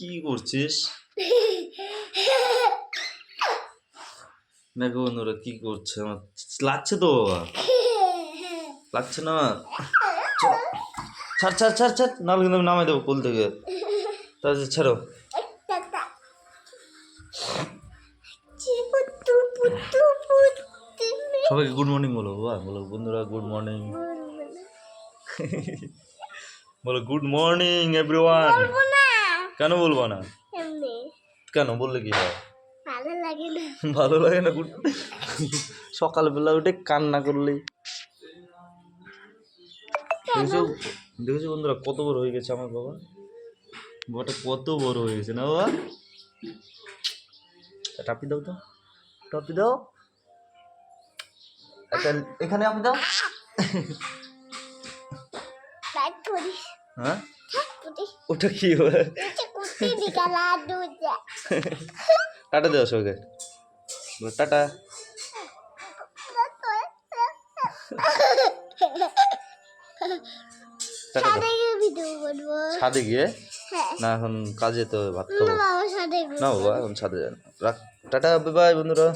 কি করছিস? দেখো বন্ধুরা কি করছে, আমার লাগছে তো বাবা, লাগছে না। ছাড় ছাড় ছাড় ছাড়, নাহলে কিন্তু আমি নামাই দেবো কোল থেকে। তাহলে ছাড়ো। সবাইকে গুড মর্নিং বলো বাবা, বলো বন্ধুরা গুড মর্নিং। বলো গুড মর্নিং এভরিওয়ান। কেন বলবো না? কেন বললে কি হয়? ভালো লাগে না? গুড সকালবেলা উঠে কান্না করলেই। দেখেছো দেখেছো বন্ধুরা কত বড় হয়ে গেছে আমার বাবা, বাবাটা কত বড় হয়ে গেছে না বাবা? টাপি দাও তো, টাপি দাও, একটা এখানে আপনি দাও। হ্যাঁ ওটা কি হবে? টাটা দেওয়া সবাইকে, টাটা। ছাদে গিয়ে না, এখন কাজে তো ভাত খাবো না বাবা, এখন ছাদে যান। রাখ, টাটা, বাই বাই বন্ধুরা।